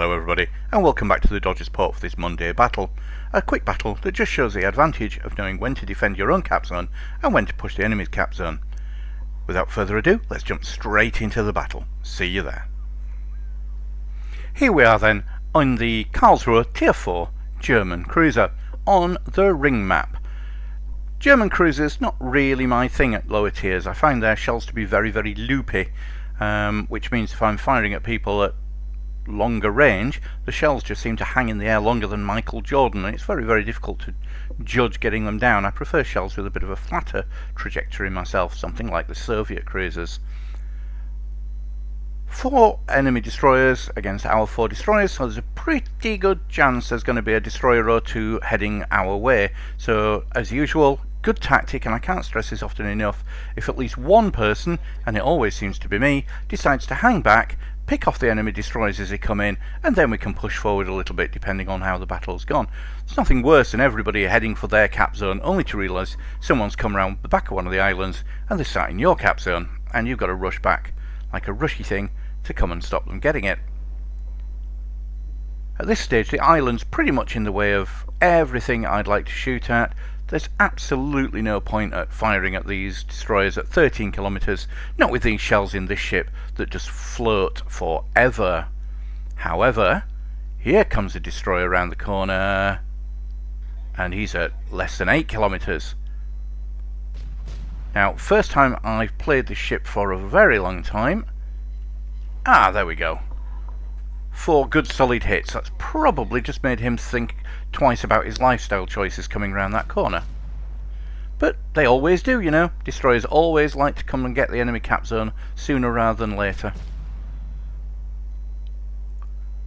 Hello everybody, and welcome back to the Dodgers Port for this Monday battle. A quick battle that just shows the advantage of knowing when to defend your own cap zone and when to push the enemy's cap zone. Without further ado, let's jump straight into the battle. See you there. Here we are then, on the Karlsruhe Tier 4 German cruiser, on the ring map. German cruisers, not really my thing at lower tiers. I find their shells to be very, very loopy, which means if I'm firing at people at longer range, the shells just seem to hang in the air longer than Michael Jordan, and it's very, very difficult to judge getting them down. I prefer shells with a bit of a flatter trajectory myself, something like the Soviet cruisers. 4 enemy destroyers against our 4 destroyers, so there's a pretty good chance there's going to be a destroyer or 2 heading our way. So as usual, good tactic, and I can't stress this often enough, if at least one person, and it always seems to be me, decides to hang back, pick off the enemy destroyers as they come in, and then we can push forward a little bit depending on how the battle's gone. There's nothing worse than everybody heading for their cap zone only to realise someone's come around the back of one of the islands and they're sat in your cap zone, and you've got to rush back like a rushy thing to come and stop them getting it. At this stage the island's pretty much in the way of everything I'd like to shoot at. There's absolutely no point at firing at these destroyers at 13 kilometers, not with these shells in this ship that just float forever. However, here comes a destroyer around the corner, and he's at less than 8 kilometers. Now, first time I've played this ship for a very long time. There we go. 4 good solid hits. That's probably just made him think twice about his lifestyle choices coming around that corner. But they always do, you know. Destroyers always like to come and get the enemy cap zone sooner rather than later.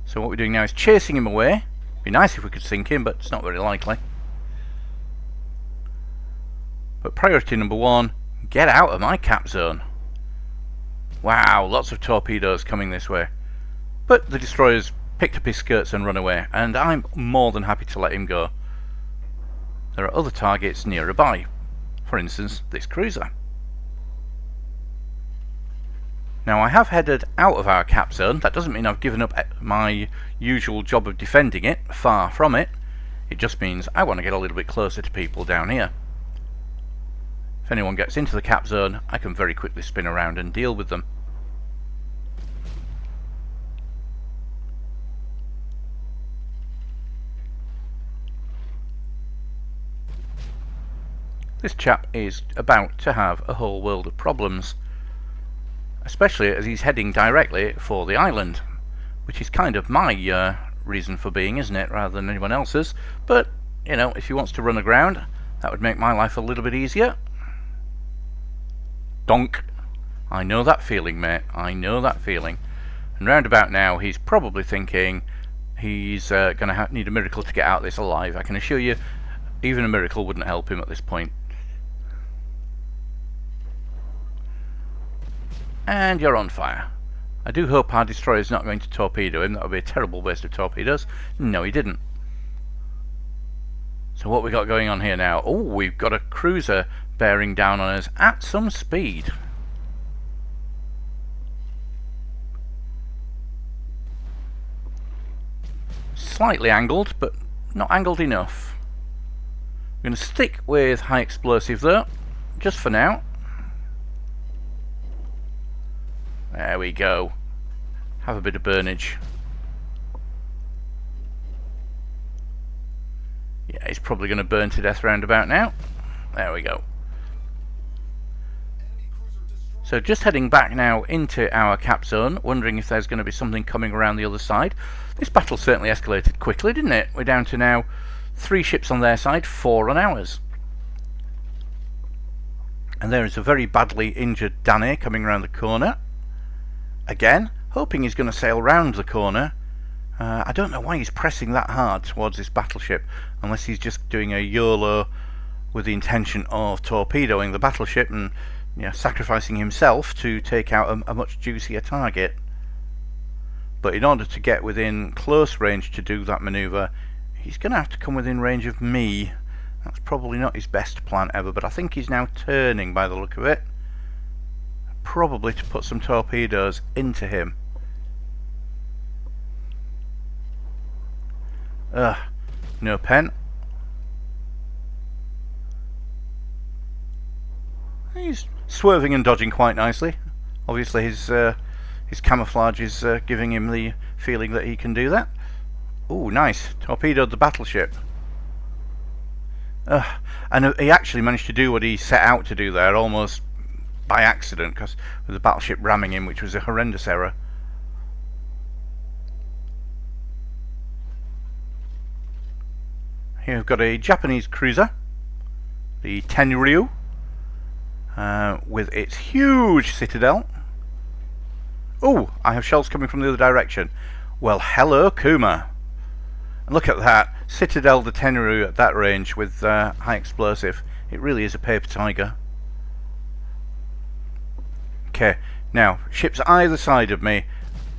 So what we're doing now is chasing him away. Be nice if we could sink him, but it's not very likely. But priority number 1, get out of my cap zone. Wow, lots of torpedoes coming this way. But the destroyer's picked up his skirts and run away, and I'm more than happy to let him go. There are other targets nearby, for instance this cruiser. Now I have headed out of our cap zone. That doesn't mean I've given up my usual job of defending it, far from it. It just means I want to get a little bit closer to people down here. If anyone gets into the cap zone, I can very quickly spin around and deal with them. This chap is about to have a whole world of problems, especially as he's heading directly for the island, which is kind of my reason for being, isn't it, rather than anyone else's. But, you know, if he wants to run aground, that would make my life a little bit easier. Donk. I know that feeling, mate. I know that feeling. And round about now, he's probably thinking he's going to need a miracle to get out of this alive. I can assure you, even a miracle wouldn't help him at this point. And you're on fire. I do hope our destroyer is not going to torpedo him. That would be a terrible waste of torpedoes. No, he didn't. So what we got going on here now? Oh, we've got a cruiser bearing down on us at some speed. Slightly angled, but not angled enough. I'm going to stick with high explosive though, just for now. There we go. Have a bit of burnage. Yeah, he's probably going to burn to death round about now. There we go. So just heading back now into our cap zone, wondering if there's going to be something coming around the other side. This battle certainly escalated quickly, didn't it? We're down to now 3 ships on their side, 4 on ours. And there is a very badly injured Danny coming around the corner. Again, hoping he's going to sail round the corner. I don't know why he's pressing that hard towards this battleship, unless he's just doing a YOLO with the intention of torpedoing the battleship and, you know, sacrificing himself to take out a much juicier target. But in order to get within close range to do that manoeuvre, he's going to have to come within range of me. That's probably not his best plan ever, but I think he's now turning by the look of it. Probably to put some torpedoes into him. Ugh, no pen. He's swerving and dodging quite nicely. Obviously his camouflage is giving him the feeling that he can do that. Ooh, nice. Torpedoed the battleship. And he actually managed to do what he set out to do there, almost by accident, because with the battleship ramming him, which was a horrendous error. Here we've got a Japanese cruiser, the Tenryu, with its huge citadel. Oh, I have shells coming from the other direction. Well, hello, Kuma. And look at that, Citadel the Tenryu at that range with high explosive. It really is a paper tiger. Okay, now, ships either side of me.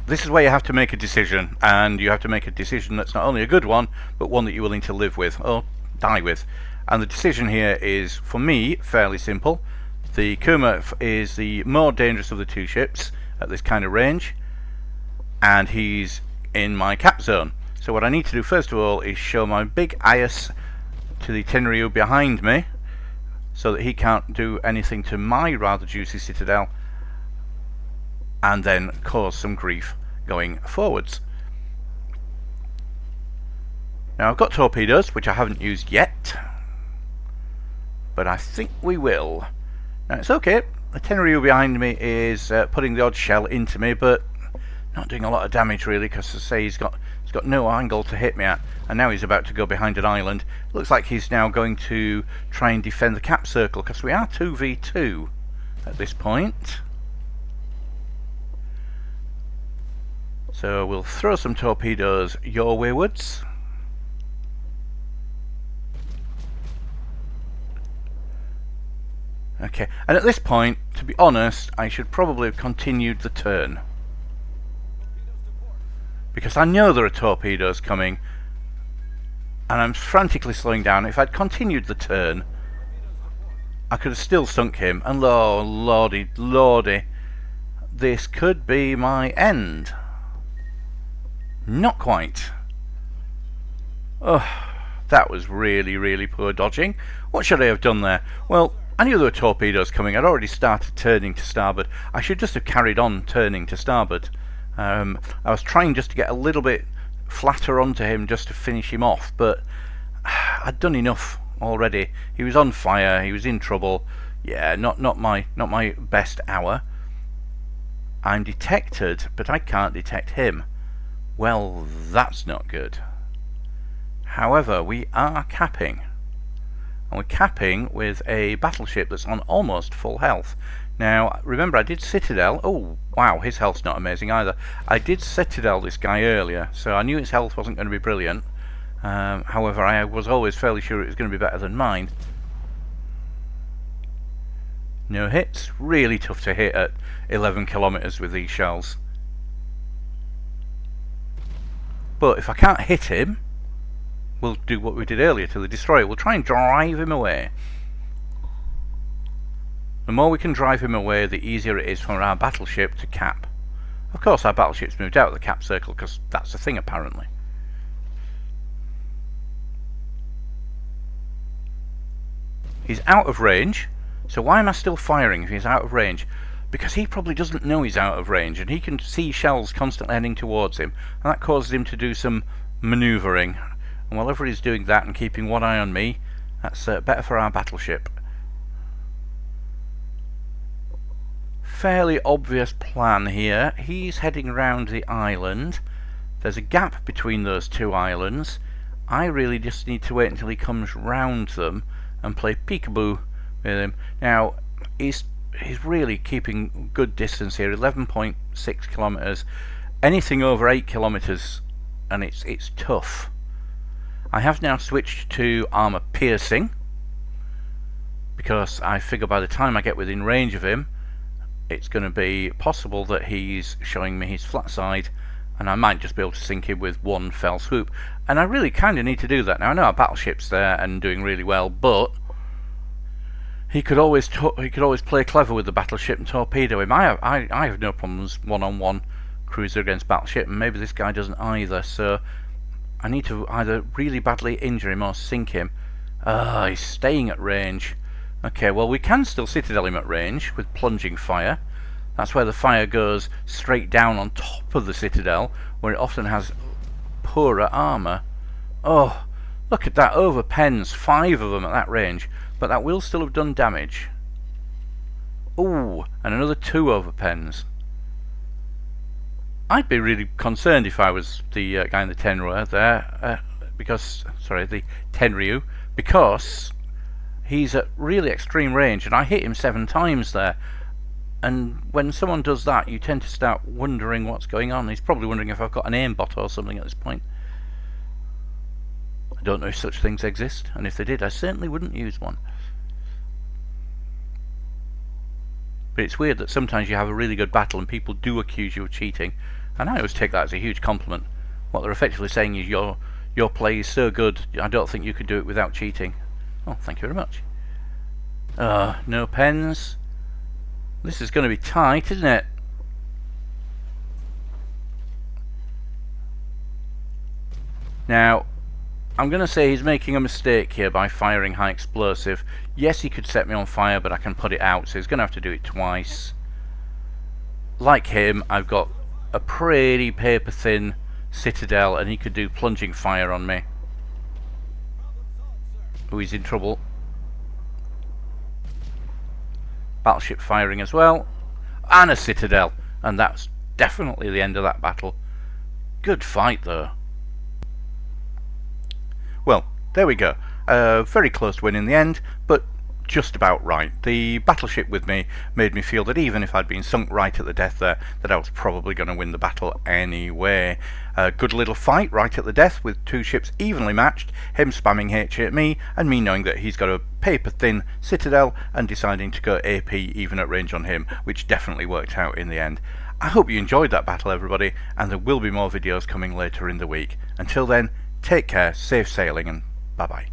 This is where you have to make a decision, and you have to make a decision that's not only a good one, but one that you're willing to live with, or die with. And the decision here is, for me, fairly simple. The Kuma is the more dangerous of the two ships at this kind of range, and he's in my cap zone. So what I need to do first of all is show my big eyes to the Tenryu behind me, so that he can't do anything to my rather juicy citadel, and then cause some grief going forwards. Now I've got torpedoes, which I haven't used yet, but I think we will. Now it's okay, the Tenryu behind me is putting the odd shell into me, but not doing a lot of damage really, because as I say, he's got no angle to hit me at, and now he's about to go behind an island. Looks like he's now going to try and defend the cap circle, because we are 2v2 at this point. So we'll throw some torpedoes your waywards. Okay, and at this point, to be honest, I should probably have continued the turn, because I know there are torpedoes coming, and I'm frantically slowing down. If I'd continued the turn, I could have still sunk him, and lordy, this could be my end. Not quite. Oh, that was really poor dodging. What should I have done there? Well, I knew there were torpedoes coming. I'd already started turning to starboard. I should just have carried on turning to starboard. I was trying just to get a little bit flatter onto him just to finish him off, but I'd done enough already. He was on fire, he was in trouble. Yeah, not my best hour. I'm detected, but I can't detect him. Well, that's not good. However, we are capping. And we're capping with a battleship that's on almost full health. Now, remember I did Citadel. Oh, wow, his health's not amazing either. I did Citadel this guy earlier, so I knew his health wasn't going to be brilliant. However, I was always fairly sure it was going to be better than mine. No hits. Really tough to hit at 11 kilometers with these shells. But if I can't hit him, we'll do what we did earlier to the destroyer. We'll try and drive him away. The more we can drive him away, the easier it is for our battleship to cap. Of course, our battleship's moved out of the cap circle, because that's the thing apparently. He's out of range, so why am I still firing if he's out of range? Because he probably doesn't know he's out of range, and he can see shells constantly heading towards him, and that causes him to do some manoeuvring. And while he's doing that and keeping one eye on me, that's better for our battleship. Fairly obvious plan here. He's heading round the island. There's a gap between those two islands. I really just need to wait until he comes round them and play peekaboo with him. Now, he's really keeping good distance here, 11.6 kilometers. Anything over 8 kilometers and it's tough. I have now switched to armor piercing, because I figure by the time I get within range of him, it's going to be possible that he's showing me his flat side, and I might just be able to sink him with one fell swoop. And I really kind of need to do that. Now I know our battleship's there and doing really well, but he could always play clever with the battleship and torpedo him. I have no problems one-on-one cruiser against battleship, and maybe this guy doesn't either. So I need to either really badly injure him or sink him. He's staying at range. Okay, well we can still citadel him at range with plunging fire. That's where the fire goes straight down on top of the citadel, where it often has poorer armour. Oh, look at that, over pens, 5 of them at that range, but that will still have done damage. Ooh, and another 2 over pens. I'd be really concerned if I was the guy in the Tenryu there, the Tenryu, because he's at really extreme range, and I hit him 7 times there. And when someone does that, you tend to start wondering what's going on. He's probably wondering if I've got an aimbot or something at this point. I don't know if such things exist, and if they did, I certainly wouldn't use one. But it's weird that sometimes you have a really good battle and people do accuse you of cheating, and I always take that as a huge compliment. What they're effectively saying is your play is so good, I don't think you could do it without cheating. Oh, thank you very much. No pens. This is going to be tight, isn't it? Now, I'm going to say he's making a mistake here by firing high explosive. Yes, he could set me on fire, but I can put it out, so he's going to have to do it twice. Like him, I've got a pretty paper-thin citadel, and he could do plunging fire on me. Oh, he's in trouble. Battleship firing as well, and a citadel, and that's definitely the end of that battle. Good fight though. Well, there we go. Very close to win in the end, but just about right. The battleship with me made me feel that even if I'd been sunk right at the death there, that I was probably going to win the battle anyway. A good little fight right at the death with 2 ships evenly matched, him spamming HE at me, and me knowing that he's got a paper-thin citadel and deciding to go AP even at range on him, which definitely worked out in the end. I hope you enjoyed that battle, everybody, and there will be more videos coming later in the week. Until then, take care, safe sailing, and bye-bye.